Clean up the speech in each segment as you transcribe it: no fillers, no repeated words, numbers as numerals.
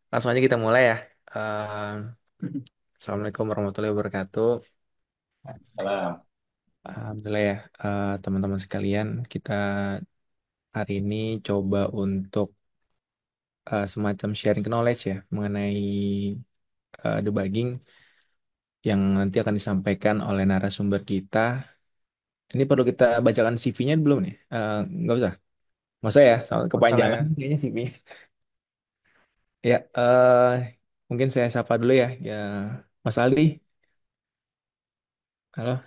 Langsung aja kita mulai ya. Eh, Assalamualaikum warahmatullahi wabarakatuh. Salam. Alhamdulillah ya, teman-teman sekalian, kita hari ini coba untuk semacam sharing knowledge ya mengenai debugging yang nanti akan disampaikan oleh narasumber kita. Ini perlu kita bacakan CV-nya belum nih? Nggak usah ya, sama Masalah kepanjangan ya. kayaknya CV. Ya, mungkin saya sapa dulu ya, ya Mas Aldi. Halo.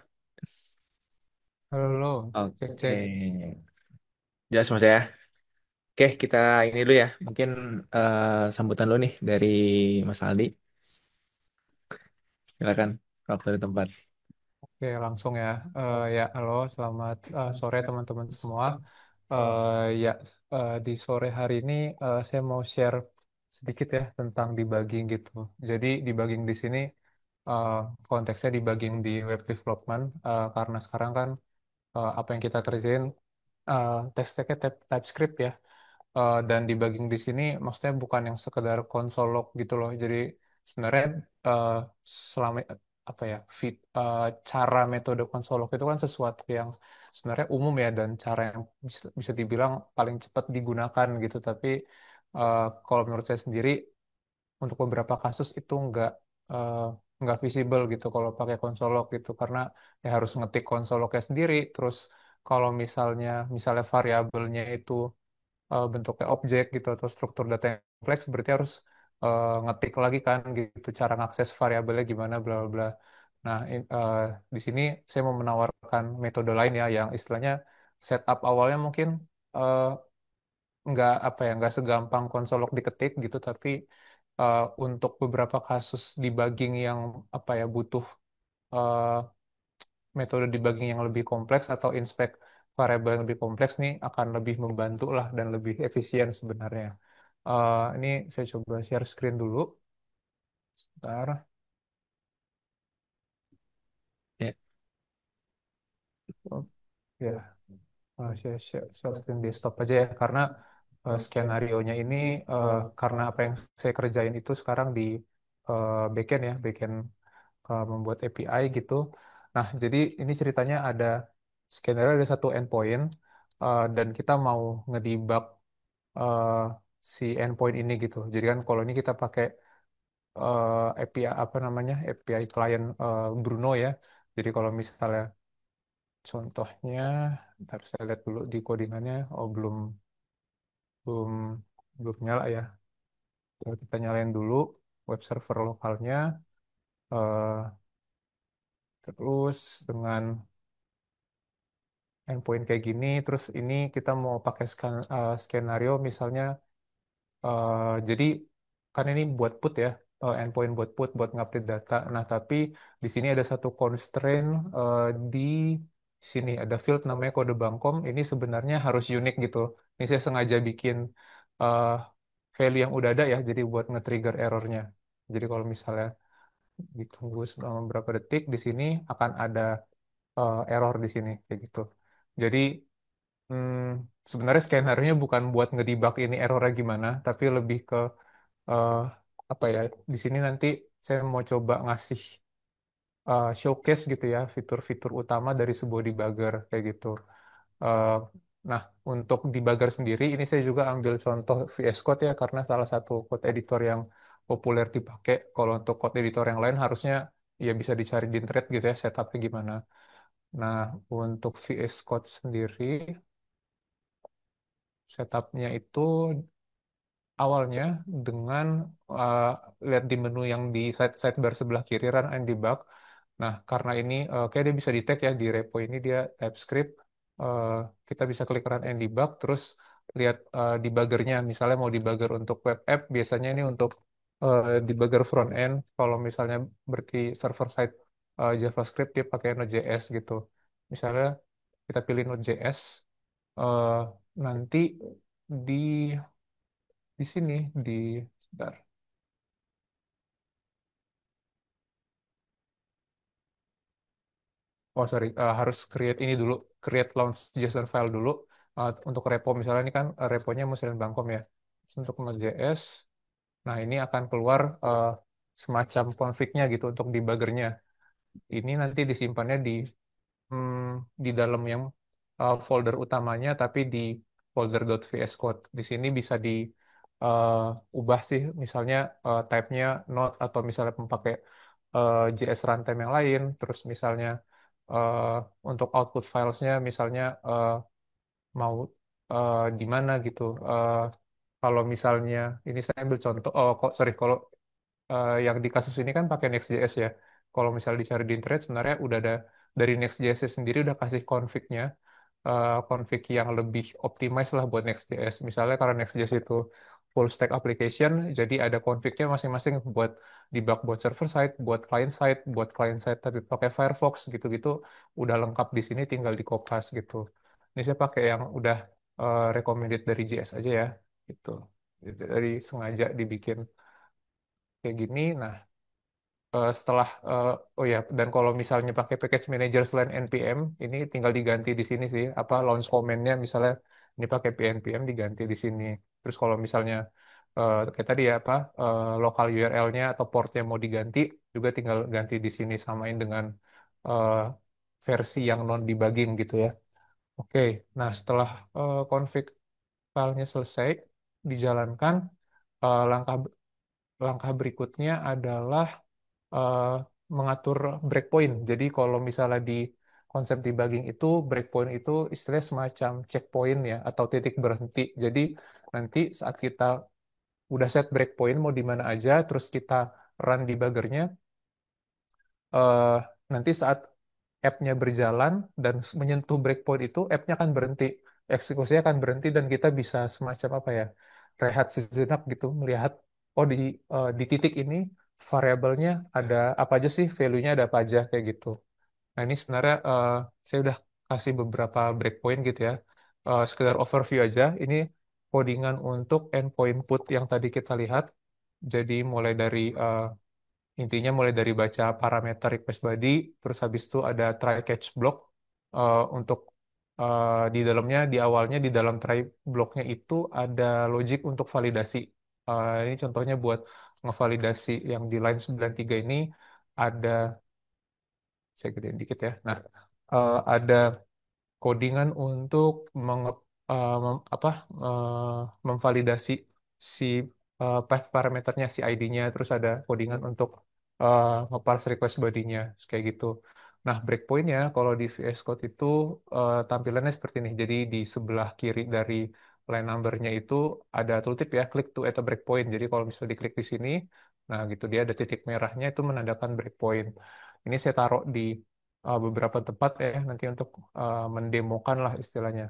Halo, halo. Cek, Oke, cek. jelas Mas ya. Oke, kita ini dulu ya. Mungkin sambutan dulu nih dari Mas Aldi. Silakan, waktu di tempat. Oke, langsung ya. Ya, halo. Selamat sore teman-teman semua. Ya, di sore hari ini saya mau share sedikit ya tentang debugging gitu. Jadi debugging di sini eh, konteksnya debugging di web development karena sekarang kan apa yang kita kerjain tech stack-nya TypeScript ya. Dan debugging di sini maksudnya bukan yang sekedar konsol log gitu loh. Jadi sebenarnya eh, selama apa ya cara metode konsol log itu kan sesuatu yang sebenarnya umum ya dan cara yang bisa dibilang paling cepat digunakan gitu. Tapi kalau menurut saya sendiri untuk beberapa kasus itu eh, nggak visible gitu kalau pakai konsol log gitu karena ya harus ngetik konsol lognya sendiri. Terus kalau misalnya variabelnya itu bentuknya objek gitu atau struktur data yang kompleks berarti harus ngetik lagi kan gitu cara ngakses variabelnya gimana bla bla bla. Nah, di sini saya mau menawarkan metode lain ya yang istilahnya setup awalnya mungkin eh, nggak apa ya nggak segampang konsolok diketik gitu tapi untuk beberapa kasus debugging yang apa ya butuh eh, metode debugging yang lebih kompleks atau inspect variabel yang lebih kompleks nih akan lebih membantu lah dan lebih efisien sebenarnya. Ini saya coba share screen dulu. Sebentar. Ya, Oh, ya, saya share screen desktop aja ya karena skenario-nya ini karena apa yang saya kerjain itu sekarang di backend ya, backend membuat API gitu. Nah, jadi ini ceritanya ada skenario ada satu endpoint dan kita mau ngedebug eh, si endpoint ini gitu. Jadi kan kalau ini kita pakai API apa namanya API client Bruno ya. Jadi kalau misalnya contohnya, ntar saya lihat dulu di codingannya. Oh belum belum nyala ya. Coba kita nyalain dulu web server lokalnya. eh, Terus dengan endpoint kayak gini, terus ini kita mau pakai skenario misalnya jadi kan ini buat put ya, endpoint buat put, buat ngupdate data. Nah, tapi di sini ada satu constraint di sini ada field namanya kode Bangkom. Ini sebenarnya harus unik gitu. Ini saya sengaja bikin eh, value yang udah ada ya, jadi buat nge-trigger errornya. Jadi kalau misalnya ditunggu selama beberapa detik, di sini akan ada error di sini kayak gitu. Jadi sebenarnya skenario bukan buat ngedebug ini errornya gimana, tapi lebih ke eh, apa ya? Di sini nanti saya mau coba ngasih showcase gitu ya, fitur-fitur utama dari sebuah debugger kayak gitu. Eh, nah, untuk debugger sendiri, ini saya juga ambil contoh VS Code ya, karena salah satu code editor yang populer dipakai. Kalau untuk code editor yang lain harusnya ya bisa dicari di internet gitu ya, setupnya gimana. Nah, untuk VS Code sendiri, setupnya itu awalnya dengan uh, lihat di menu yang di sidebar sebelah kiri run and debug. Nah, karena ini kayak dia bisa detect ya di repo ini dia TypeScript. Uh, Kita bisa klik run and debug, terus lihat debuggernya. Misalnya mau debugger untuk web app, biasanya ini untuk debugger front end. Kalau misalnya berarti server side JavaScript dia pakai Node.js gitu. Misalnya kita pilih Node.js, uh, nanti di sini di sebentar. Oh sorry, harus create ini dulu, create launch JSON file dulu untuk repo misalnya ini kan reponya Muslim Bangkom ya. Terus untuk Node.js, Nah, ini akan keluar semacam konfliknya gitu untuk debuggernya. Ini nanti disimpannya di dalam yang folder utamanya, tapi di folder .vs Code. Di sini bisa diubah sih, misalnya type-nya Node atau misalnya memakai JS runtime yang lain. Terus misalnya eh, untuk output filesnya, misalnya mau di mana gitu. Kalau misalnya ini saya ambil contoh, oh kok sorry kalau yang di kasus ini kan pakai Next.js ya. Kalau misalnya dicari di internet sebenarnya udah ada dari Next.js sendiri udah kasih config-nya, config yang lebih optimize lah buat Next.js. Misalnya karena Next.js itu full stack application, jadi ada config-nya masing-masing buat debug buat server side, buat client side tapi pakai Firefox gitu-gitu udah lengkap di sini tinggal di Kopas gitu. Ini saya pakai yang udah recommended dari JS aja ya gitu. Dari sengaja dibikin kayak gini. Nah, setelah oh ya dan kalau misalnya pakai package manager selain npm ini tinggal diganti di sini sih apa launch command-nya misalnya ini pakai pnpm diganti di sini terus kalau misalnya kayak tadi ya apa lokal URL-nya atau portnya mau diganti juga tinggal ganti di sini samain dengan eh, versi yang non debugging gitu ya. Oke, nah setelah config filenya selesai dijalankan, langkah langkah berikutnya adalah eh, mengatur breakpoint. Jadi kalau misalnya di konsep debugging itu breakpoint itu istilahnya semacam checkpoint ya atau titik berhenti. Jadi nanti saat kita udah set breakpoint mau di mana aja, terus kita run debuggernya, eh, nanti saat app-nya berjalan dan menyentuh breakpoint itu, app-nya akan berhenti, eksekusinya akan berhenti dan kita bisa semacam apa ya, rehat sejenak gitu, melihat oh di titik ini variabelnya ada apa aja sih, value-nya ada apa aja kayak gitu. Nah ini sebenarnya saya udah kasih beberapa breakpoint gitu ya. Sekedar overview aja, ini codingan untuk endpoint put yang tadi kita lihat. Jadi intinya mulai dari baca parameter request body, terus habis itu ada try catch block untuk di dalamnya di awalnya di dalam try blocknya itu ada logic untuk validasi. Ini contohnya buat ngevalidasi yang di line 93 ini ada saya gedein dikit ya. Nah, ada codingan untuk apa memvalidasi si path parameternya si ID-nya terus ada codingan untuk nge-parse request body-nya kayak gitu. Nah, breakpoint-nya kalau di VS Code itu tampilannya seperti ini. Jadi di sebelah kiri dari line number-nya itu ada tooltip ya, click to add a breakpoint. Jadi kalau misalnya diklik di sini, nah gitu dia ada titik merahnya itu menandakan breakpoint. Ini saya taruh di beberapa tempat ya nanti untuk mendemokan lah istilahnya.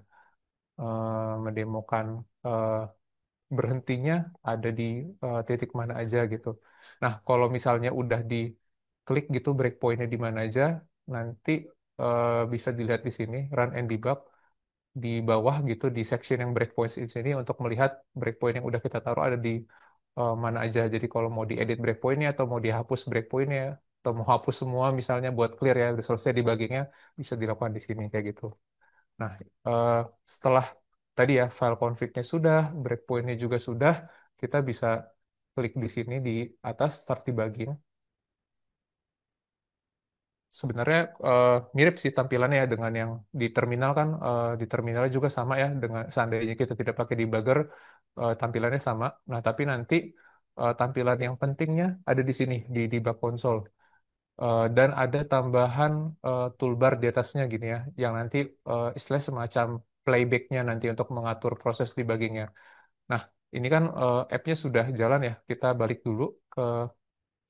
Mendemokan eh, berhentinya ada di titik mana aja gitu. Nah, kalau misalnya udah diklik gitu breakpointnya di mana aja, nanti bisa dilihat di sini run and debug di bawah gitu di section yang breakpoints di sini untuk melihat breakpoint yang udah kita taruh ada di mana aja. Jadi kalau mau diedit breakpointnya atau mau dihapus breakpointnya atau mau hapus semua misalnya buat clear ya udah selesai debuggingnya bisa dilakukan di sini kayak gitu. Nah, eh, setelah tadi ya file config-nya sudah, breakpoint-nya juga sudah, kita bisa klik di sini di atas start debugging. Sebenarnya mirip sih tampilannya ya dengan yang di terminal kan, di terminal juga sama ya dengan seandainya kita tidak pakai debugger, tampilannya sama. Nah, tapi nanti tampilan yang pentingnya ada di sini di debug console. Dan ada tambahan toolbar di atasnya gini ya, yang nanti istilah semacam playback-nya nanti untuk mengatur proses debuggingnya. Nah, ini kan app-nya sudah jalan ya. Kita balik dulu ke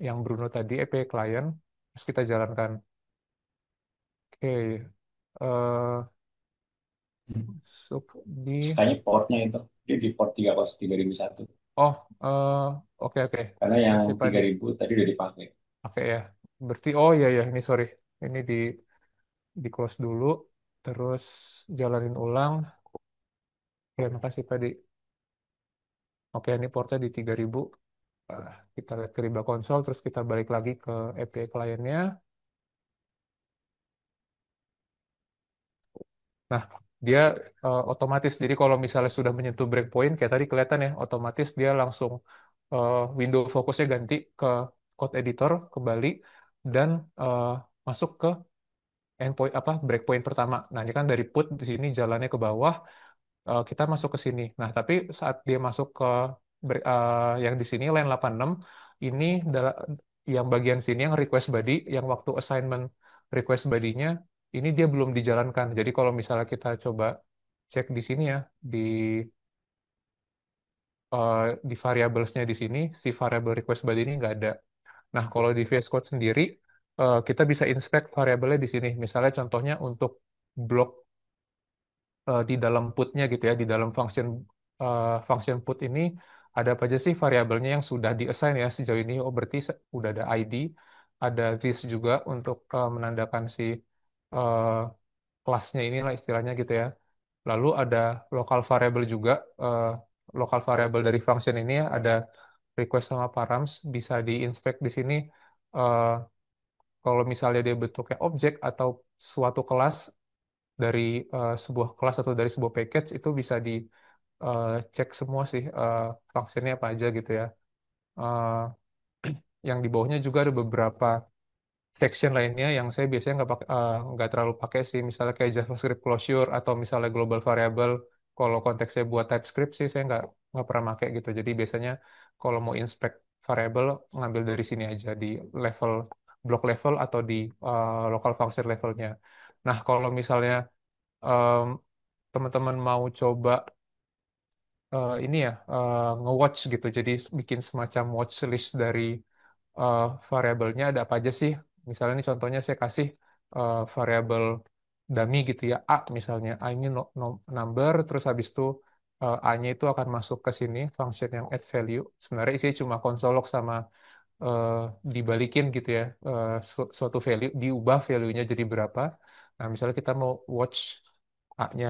yang Bruno tadi, API client, terus kita jalankan. Oke, masuk di, Ceritanya portnya itu dia di port 3001 oh, oke oke, karena yang Makasih Pak 3000 tadi udah dipakai. Oke ya, berarti oh iya ya, ini sorry, ini di close dulu, terus jalanin ulang. Oke, makasih Pak Oke, ini portnya di 3000. Kita lihat ke Riba Console, terus kita balik lagi ke API kliennya. Nah, dia otomatis. Jadi kalau misalnya sudah menyentuh breakpoint, kayak tadi kelihatan ya, otomatis dia langsung window fokusnya ganti ke code editor kembali dan eh, masuk ke endpoint apa breakpoint pertama. Nah, ini kan dari put di sini jalannya ke bawah, kita masuk ke sini. Nah, tapi saat dia masuk ke yang di sini line 86 ini yang bagian sini yang request body, yang waktu assignment request body-nya ini dia belum dijalankan. Jadi kalau misalnya kita coba cek di sini ya, di eh, di variablesnya di sini, si variable request body ini nggak ada. Nah, kalau di VS Code sendiri, kita bisa inspect variabelnya di sini. Misalnya contohnya untuk blok di dalam put-nya gitu ya, di dalam function put ini ada apa aja sih variabelnya yang sudah di-assign ya sejauh ini. Oh, berarti udah ada ID, ada this juga untuk menandakan si eh, kelasnya inilah istilahnya gitu ya. Lalu ada local variable juga, eh, local variable dari function ini ya, ada request sama params bisa diinspect di sini. Eh, Kalau misalnya dia bentuknya objek atau suatu kelas dari sebuah kelas atau dari sebuah package itu bisa dicek semua sih fungsinya apa aja gitu ya. Eh, yang di bawahnya juga ada beberapa section lainnya yang saya biasanya nggak terlalu pakai sih, misalnya kayak JavaScript closure atau misalnya global variable. Kalau konteksnya buat TypeScript sih saya nggak pernah pakai gitu. Jadi biasanya kalau mau inspect variable ngambil dari sini aja di level block level atau di local function levelnya. Nah, kalau misalnya em, teman-teman mau coba ini ya nge-watch gitu, jadi bikin semacam watch list dari eh, variabelnya ada apa aja sih. Misalnya ini contohnya saya kasih variabel dummy gitu ya, A misalnya. A ini number, terus habis itu A-nya itu akan masuk ke sini, function yang add value. Sebenarnya isinya cuma console log sama eh, dibalikin gitu ya, suatu value, diubah value-nya jadi berapa. Nah, misalnya kita mau watch A-nya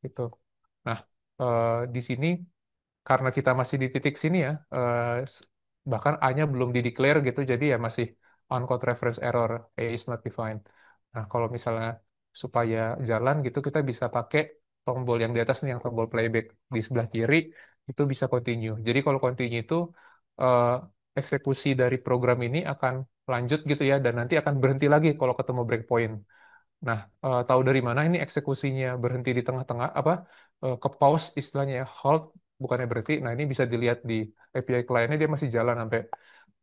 gitu. Nah, di sini karena kita masih di titik sini ya, bahkan A-nya belum di-declare gitu, jadi ya masih uncode reference error, A is not defined. Nah, kalau misalnya supaya jalan gitu, kita bisa pakai tombol yang di atas nih, yang tombol playback di sebelah kiri, itu bisa continue. Jadi kalau continue itu, eh, eksekusi dari program ini akan lanjut gitu ya, dan nanti akan berhenti lagi kalau ketemu breakpoint. Nah, tahu dari mana ini eksekusinya berhenti di tengah-tengah apa ke pause istilahnya ya, halt bukannya berhenti. Nah, ini bisa dilihat di API kliennya dia masih jalan sampai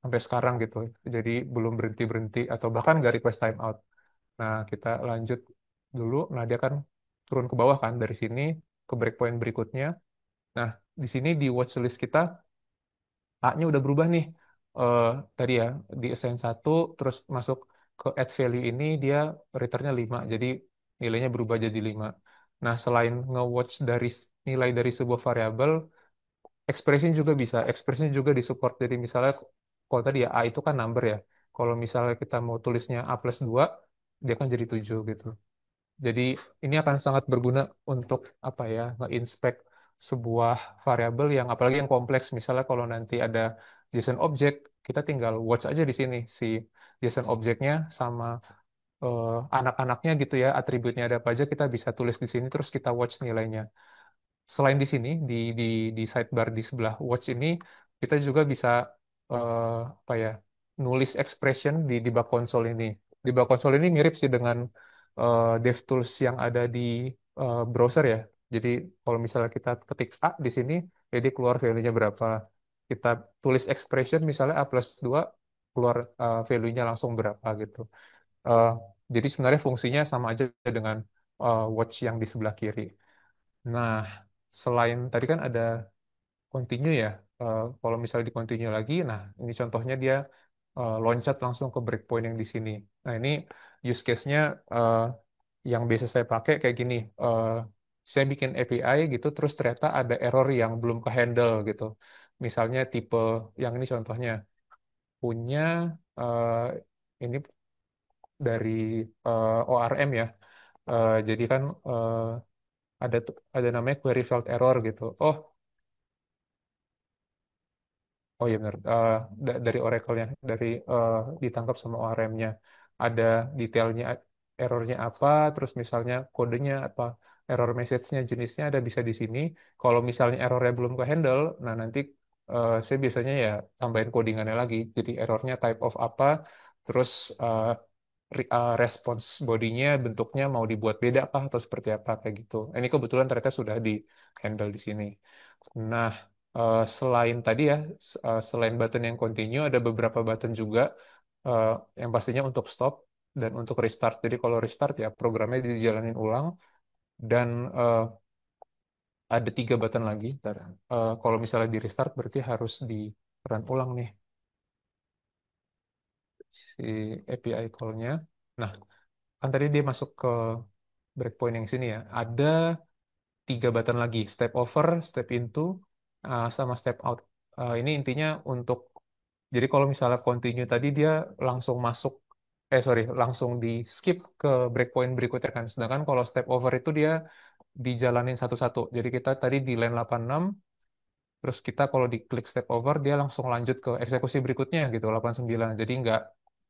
sampai sekarang gitu. Jadi belum berhenti-berhenti atau bahkan nggak request timeout. Nah, kita lanjut dulu. Nah, dia kan turun ke bawah kan dari sini ke breakpoint berikutnya. Nah, di sini di watchlist kita A-nya udah berubah nih. Eh, Tadi ya, di assign 1, terus masuk ke add value ini, dia returnnya 5. Jadi nilainya berubah jadi 5. Nah, selain nge-watch dari nilai dari sebuah variabel, expression juga bisa. Expression juga disupport. Jadi misalnya, kalau tadi ya A itu kan number ya. Kalau misalnya kita mau tulisnya A plus 2, dia kan jadi 7 gitu. Jadi ini akan sangat berguna untuk apa ya, nge-inspect sebuah variabel yang apalagi yang kompleks. Misalnya kalau nanti ada JSON object, kita tinggal watch aja di sini si JSON objectnya sama anak-anaknya gitu ya, atributnya ada apa aja kita bisa tulis di sini terus kita watch nilainya. Selain di sini di sidebar di sebelah watch ini kita juga bisa apa ya, nulis expression di bug console ini. Di bug console ini mirip sih dengan DevTools yang ada di browser ya. Jadi kalau misalnya kita ketik A di sini, jadi keluar value-nya berapa. Kita tulis expression misalnya A plus 2 keluar value-nya langsung berapa gitu. Eh, jadi sebenarnya fungsinya sama aja dengan watch yang di sebelah kiri. Nah, selain tadi kan ada continue ya. Kalau misalnya di continue lagi, nah ini contohnya dia loncat langsung ke breakpoint yang di sini. Nah, ini use case-nya yang biasa saya pakai kayak gini. Saya bikin API gitu, terus ternyata ada error yang belum ke-handle gitu. Misalnya tipe yang ini contohnya punya eh, ini dari ORM ya. Jadi kan ada namanya query failed error gitu. Oh iya benar. Dari Oracle-nya, dari ditangkap sama ORM-nya. Ada detailnya, errornya apa, terus misalnya kodenya apa, error message-nya jenisnya ada bisa di sini. Kalau misalnya errornya belum ke handle, nah nanti saya biasanya ya tambahin codingannya lagi. Jadi errornya type of apa, terus eh, response bodinya bentuknya mau dibuat beda kah atau seperti apa kayak gitu. Ini kebetulan ternyata sudah di handle di sini. Nah, selain tadi ya, selain button yang continue, ada beberapa button juga eh, yang pastinya untuk stop dan untuk restart. Jadi kalau restart ya programnya dijalanin ulang dan ada 3 button lagi. Ntar, kalau misalnya di restart berarti harus di run ulang nih si API call-nya. Nah, kan tadi dia masuk ke breakpoint yang sini ya. Ada 3 button lagi, step over, step into, sama step out. Ini intinya untuk, jadi kalau misalnya continue tadi dia langsung masuk, sorry, langsung di skip ke breakpoint berikutnya kan. Sedangkan kalau step over itu dia dijalanin satu-satu. Jadi kita tadi di line 86, terus kita kalau diklik step over, dia langsung lanjut ke eksekusi berikutnya gitu, 89. Jadi nggak,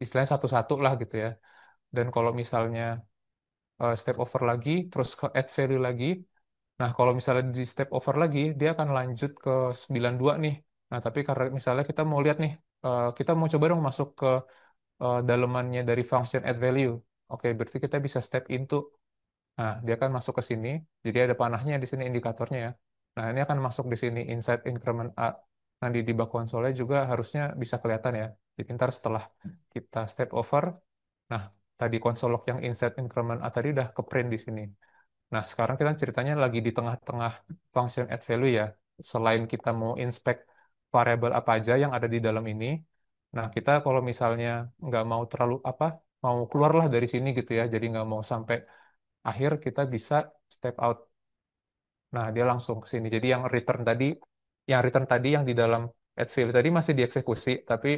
istilahnya satu-satu lah gitu ya. Dan kalau misalnya step over lagi, terus ke add value lagi, nah kalau misalnya di step over lagi, dia akan lanjut ke 92 nih. Nah tapi karena misalnya kita mau lihat nih, kita mau coba dong masuk ke dalemannya dari function add value. Oke, berarti kita bisa step into. Nah, dia akan masuk ke sini. Jadi ada panahnya di sini indikatornya ya. Nah, ini akan masuk di sini inside increment A. Nah, di debug konsolnya juga harusnya bisa kelihatan ya. Jadi ntar setelah kita step over, nah tadi konsol log yang inside increment A tadi udah ke print di sini. Nah, sekarang kita ceritanya lagi di tengah-tengah function add value ya. Selain kita mau inspect variabel apa aja yang ada di dalam ini, nah kita kalau misalnya nggak mau terlalu apa, mau keluarlah dari sini gitu ya. Jadi nggak mau sampai akhir kita bisa step out. Nah, dia langsung ke sini. Jadi yang return tadi yang di dalam add value tadi masih dieksekusi, tapi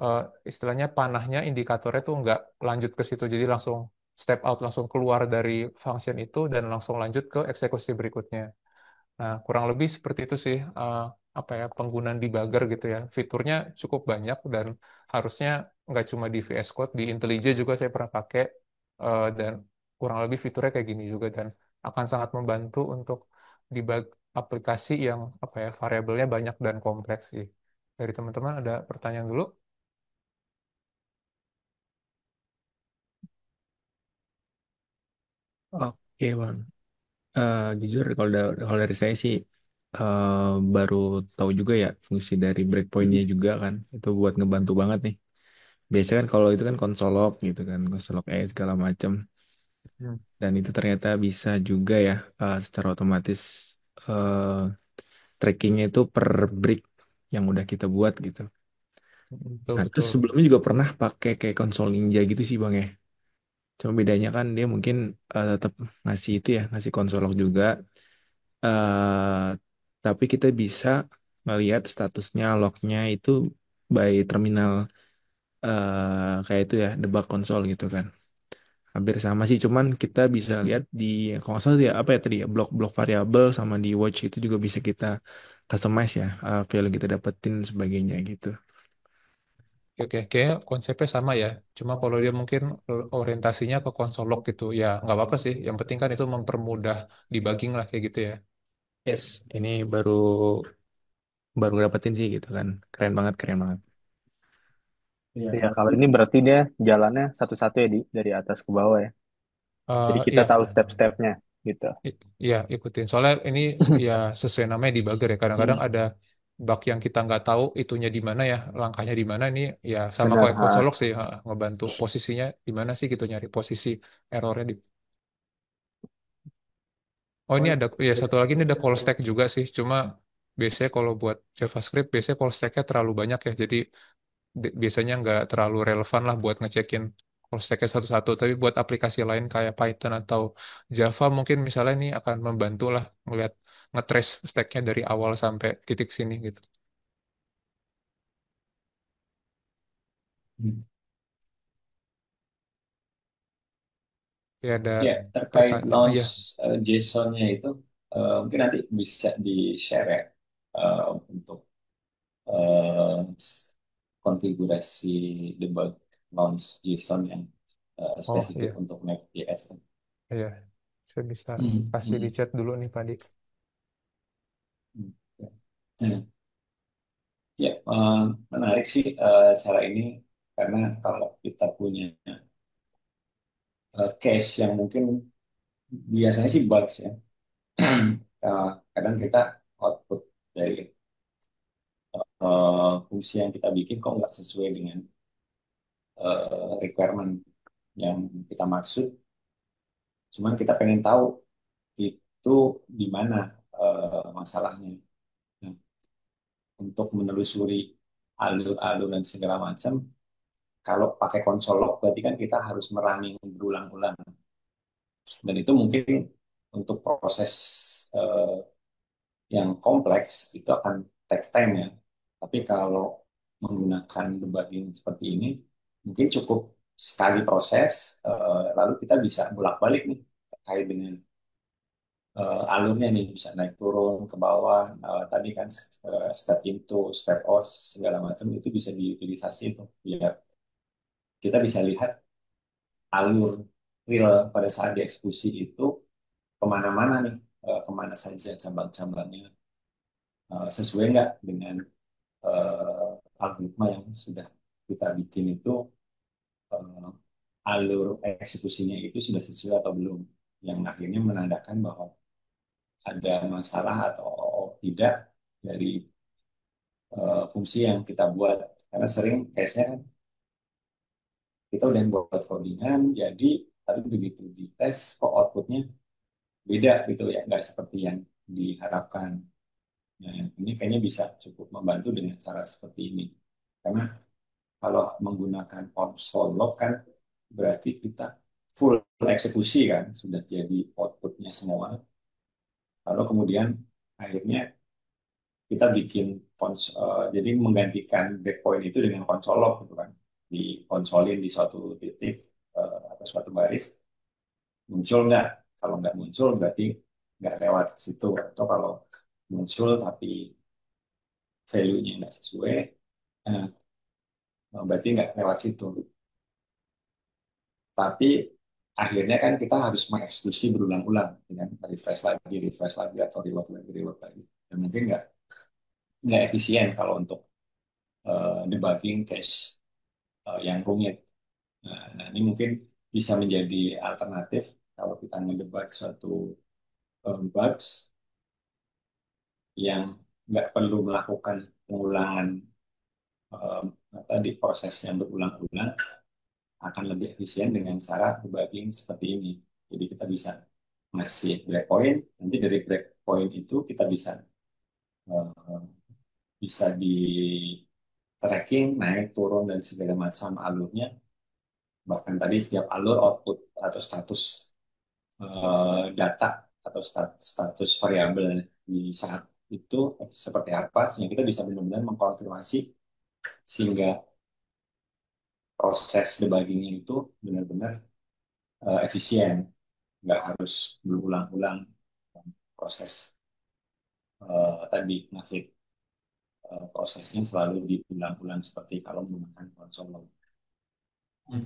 eh, istilahnya panahnya indikatornya tuh nggak lanjut ke situ. Jadi langsung step out, langsung keluar dari function itu dan langsung lanjut ke eksekusi berikutnya. Nah, kurang lebih seperti itu sih apa ya penggunaan debugger gitu ya. Fiturnya cukup banyak dan harusnya nggak cuma di VS Code, di IntelliJ juga saya pernah pakai dan kurang lebih fiturnya kayak gini juga dan akan sangat membantu untuk debug aplikasi yang apa ya variabelnya banyak dan kompleks sih. Dari teman-teman ada pertanyaan dulu? Oke bang. Jujur kalau dari saya sih baru tahu juga ya fungsi dari breakpointnya juga kan itu buat ngebantu banget nih. Biasanya kan kalau itu kan konsolog gitu kan konsolog segala macam Hmm, dan itu ternyata bisa juga ya secara otomatis eh, trackingnya itu per brick yang udah kita buat gitu. betul Nah terus betul. sebelumnya juga pernah pakai kayak konsol Ninja gitu sih bang ya. Cuma bedanya kan dia mungkin tetap ngasih itu ya ngasih konsolog juga. eh tapi kita bisa melihat statusnya lognya itu by terminal kayak itu ya debug konsol gitu kan. Hampir sama sih, cuman kita bisa lihat di kalau nggak salah ya apa ya tadi ya blok-blok variabel sama di watch itu juga bisa kita customize ya value yang kita dapetin sebagainya gitu. Oke, oke, kayak konsepnya sama ya. Cuma kalau dia mungkin orientasinya ke konsolok gitu, ya nggak apa-apa sih. Yang penting kan itu mempermudah debugging lah kayak gitu ya. Yes, ini baru baru dapetin sih gitu kan. Keren banget, keren banget. Iya, Iya, kalau kalau ini berarti dia jalannya satu-satu ya, dari atas ke bawah ya. Jadi kita Iya, tahu step-stepnya gitu. iya ikutin. Soalnya ini ya sesuai namanya debugger ya. Kadang-kadang hmm, ada bug yang kita nggak tahu itunya di mana ya, langkahnya di mana. Ini ya sama Benar, kayak ha. konsolok sih, ngebantu posisinya di mana sih gitu nyari posisi errornya di. Oh ini ada ya satu lagi ini ada call stack juga sih. Cuma biasanya kalau buat JavaScript biasanya call stack-nya terlalu banyak ya. Jadi biasanya nggak terlalu relevan lah buat ngecekin call stack-nya satu-satu. Tapi buat aplikasi lain kayak Python atau Java mungkin misalnya ini akan membantu lah ngeliat ngetrace stack-nya dari awal sampai titik sini gitu. Ya ada ya terkait pertanyaan. launch Iya. JSON-nya itu mungkin nanti bisa di-share ya untuk eh, s- konfigurasi debug launch JSON yang Oh spesifik iya, untuk Next.js. iya. Saya bisa Hmm, kasih di hmm, chat dulu nih Pak Di. hmm, ya. Hmm. Ya, menarik sih cara ini karena kalau kita punya case yang mungkin biasanya sih bugs ya. Kadang kita output dari fungsi yang kita bikin kok nggak sesuai dengan requirement yang kita maksud. Cuman kita pengen tahu itu di mana masalahnya. Nah, untuk menelusuri alur-alur dan segala macam, kalau pakai konsol log berarti kan kita harus merunning berulang-ulang. Dan itu mungkin untuk proses eh, yang kompleks itu akan take time ya. Tapi kalau menggunakan debugging seperti ini, mungkin cukup sekali proses, lalu kita bisa bolak-balik nih terkait dengan alurnya nih, bisa naik turun ke bawah, tadi kan step into, step out, segala macam itu bisa diutilisasi itu. Ya, kita bisa lihat alur real pada saat dieksekusi itu kemana-mana nih, kemana saja cabang-cabangnya, sesuai nggak dengan algoritma yang sudah kita bikin itu, eh, alur eksekusinya itu sudah sesuai atau belum, yang akhirnya menandakan bahwa ada masalah atau tidak dari fungsi yang kita buat. Karena sering case-nya kan kita udah buat codingan jadi, tapi begitu dites kok outputnya beda gitu ya, nggak seperti yang diharapkan. Nah, yang ini kayaknya bisa cukup membantu dengan cara seperti ini. Karena kalau menggunakan konsol log kan berarti kita full eksekusi kan, sudah jadi outputnya semua. Lalu kemudian akhirnya kita bikin jadi menggantikan breakpoint itu dengan konsol log gitu kan. Dikonsolin di suatu titik atau suatu baris, muncul nggak? Kalau nggak muncul berarti nggak lewat ke situ. Atau kalau muncul tapi value-nya nggak sesuai, eh, berarti nggak lewat situ. Tapi akhirnya kan kita harus mengeksekusi berulang-ulang dengan refresh lagi atau reward lagi. Dan mungkin nggak efisien kalau untuk debugging cache yang rumit. Nah, ini mungkin bisa menjadi alternatif kalau kita ngedebug suatu bugs yang nggak perlu melakukan pengulangan um, di proses yang berulang-ulang, akan lebih efisien dengan cara debugging seperti ini. Jadi kita bisa ngasih breakpoint, nanti dari breakpoint itu kita uh, bisa di tracking naik turun dan segala macam alurnya. Bahkan tadi setiap alur output atau status data atau status variabel di saat itu seperti apa, sehingga kita bisa benar-benar mengkonfirmasi sehingga proses debuggingnya itu benar-benar efisien, nggak harus berulang-ulang proses tadi ngaklik prosesnya selalu diulang-ulang seperti kalau menggunakan konsol log.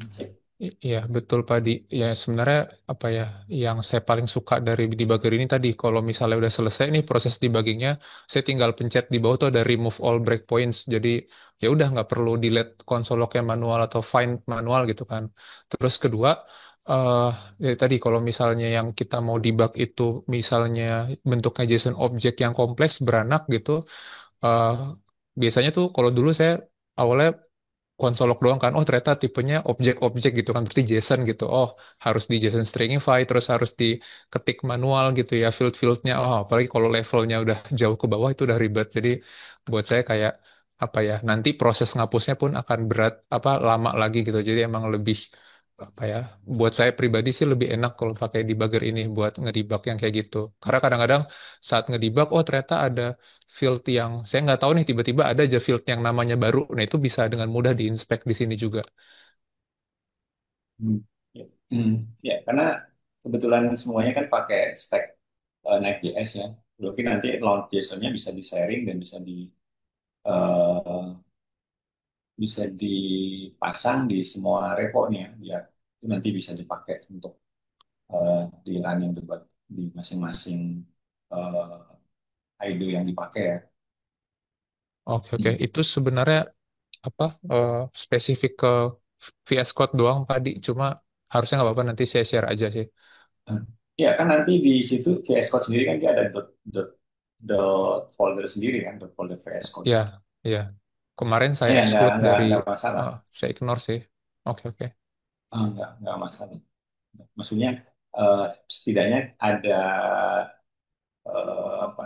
Sip. Iya, betul Pak Di. Ya, sebenarnya apa ya, yang saya paling suka dari debugger ini tadi, kalau misalnya udah selesai nih proses debuggingnya, saya tinggal pencet di bawah tuh ada remove all breakpoints. Jadi ya udah nggak perlu delete console log yang manual atau find manual gitu kan. Terus kedua, eh ya tadi kalau misalnya yang kita mau debug itu misalnya bentuknya JSON object yang kompleks beranak gitu, eh biasanya tuh kalau dulu saya awalnya konsol log doang kan. Oh, ternyata tipenya objek-objek gitu kan. Berarti JSON gitu. Oh, harus di JSON stringify, terus harus diketik manual gitu ya field-fieldnya. Oh, apalagi kalau levelnya udah jauh ke bawah itu udah ribet. Jadi buat saya kayak apa ya, nanti proses ngapusnya pun akan berat apa lama lagi gitu. Jadi emang lebih apa ya, buat saya pribadi sih lebih enak kalau pakai debugger ini buat ngedebug yang kayak gitu. Karena kadang-kadang saat ngedebug, oh ternyata ada field yang saya nggak tahu nih, tiba-tiba ada aja field yang namanya baru. Nah itu bisa dengan mudah diinspek di sini juga. Hmm. Ya. Hmm. Ya, karena kebetulan semuanya kan pakai stack Next.js ya. Mungkin nanti launch JSON-nya bisa di-sharing dan eh, bisa dipasang di semua repo-nya, biar itu nanti bisa dipakai untuk di running debat di masing-masing IDE yang dipakai ya. Oke, oke. Itu sebenarnya apa spesifik ke VS Code doang, Pak Di. Cuma harusnya nggak apa-apa, nanti saya share aja sih. Nah, ya kan nanti di situ VS Code sendiri kan dia ada dot folder sendiri kan, dot folder VS Code. Ya, ya. Kemarin saya Ya exclude dari, nggak masalah. saya ignore sih. Oke, oke. Nggak masalah. Maksudnya setidaknya ada apa,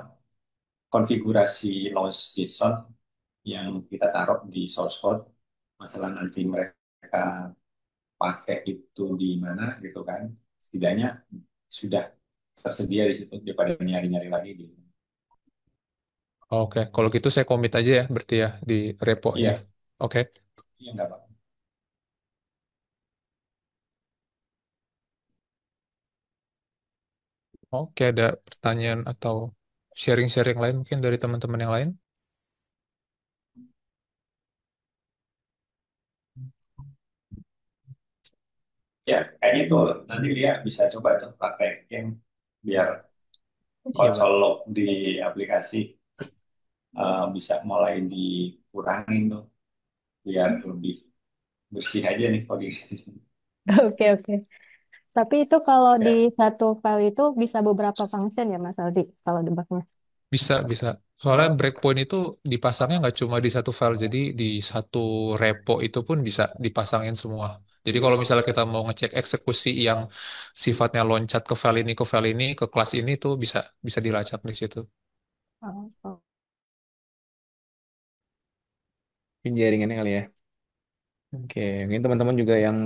konfigurasi launch JSON yang kita taruh di source code. Masalah nanti mereka pakai itu di mana gitu kan. Setidaknya sudah tersedia di situ daripada nyari-nyari lagi gitu. Oke, kalau gitu saya commit aja ya, berarti ya di repo-nya. Iya, Oke. iya nggak apa-apa. Oke, ada pertanyaan atau sharing-sharing lain mungkin dari teman-teman yang lain? Ya, kayaknya itu nanti dia bisa coba tuh praktekin biar Iya, Bang. konsol log di aplikasi bisa mulai dikurangin tuh biar lebih bersih aja nih coding. Oke, oke. Tapi itu kalau di Ya, satu file itu bisa beberapa function ya, Mas Aldi, kalau debugnya. Bisa, bisa. Soalnya breakpoint itu dipasangnya nggak cuma di satu file, jadi di satu repo itu pun bisa dipasangin semua. Jadi kalau misalnya kita mau ngecek eksekusi yang sifatnya loncat ke file ini, ke file ini, ke kelas ini tuh bisa bisa dilacak di situ. Oh, oh. Mungkin jaringannya kali ya. Oke, mungkin teman-teman juga yang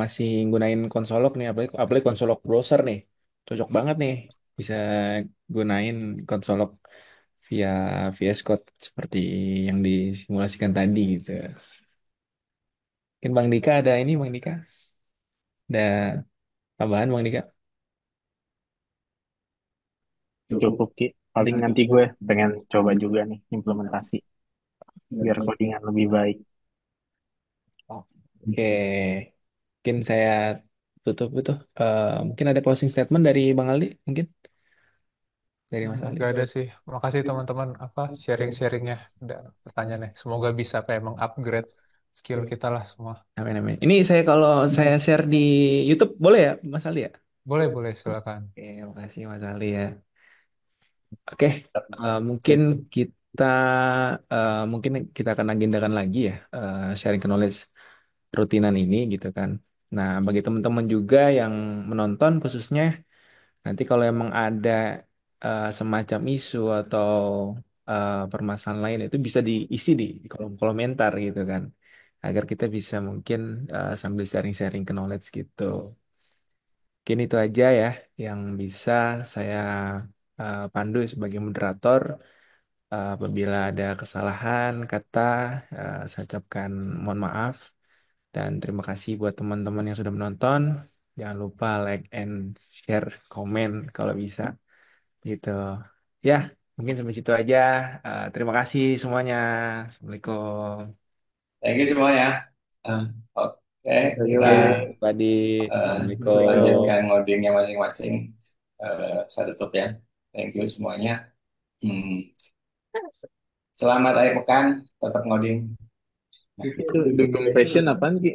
masih gunain konsolok nih, apalagi konsolok browser nih, cocok banget nih, bisa gunain konsolok via VS Code seperti yang disimulasikan tadi gitu. Mungkin Bang Dika ada ini, Bang Dika, ada tambahan Bang Dika? Cukup Ki. Paling nanti gue pengen coba juga nih implementasi biar codingan lebih baik. Oke, mungkin saya tutup itu. Mungkin ada closing statement dari Bang Aldi, mungkin dari Mas Aldi. Nggak ada sih. Makasih teman-teman apa sharing-sharingnya dan pertanyaannya. Semoga bisa kayak mengupgrade skill kita lah semua. Amin, amin. Ini saya kalau saya share di YouTube boleh ya, Mas Aldi ya? Boleh, boleh, silakan. Oke, makasih Mas Ali ya. Oke, mungkin kita mungkin kita akan agendakan lagi ya sharing knowledge rutinan ini gitu kan. Nah, bagi teman-teman juga yang menonton khususnya nanti kalau emang ada semacam isu atau permasalahan lain itu bisa diisi di kolom komentar gitu kan, agar kita bisa mungkin sambil sharing-sharing knowledge gitu. Mungkin itu aja ya yang bisa saya pandu sebagai moderator. Apabila ada kesalahan kata, saya ucapkan mohon maaf dan terima kasih buat teman-teman yang sudah menonton. Jangan lupa like and share, komen kalau bisa gitu. Ya, mungkin sampai situ aja. Terima kasih semuanya. Assalamualaikum. thank you semuanya. Eh, Oke, kita Ayo. Padi. lanjutkan Assalamualaikum. ngodingnya masing-masing. Saya tutup ya. Thank you semuanya. Hmm, Selamat akhir pekan, tetap ngoding. Itu dugem fashion apaan Ki?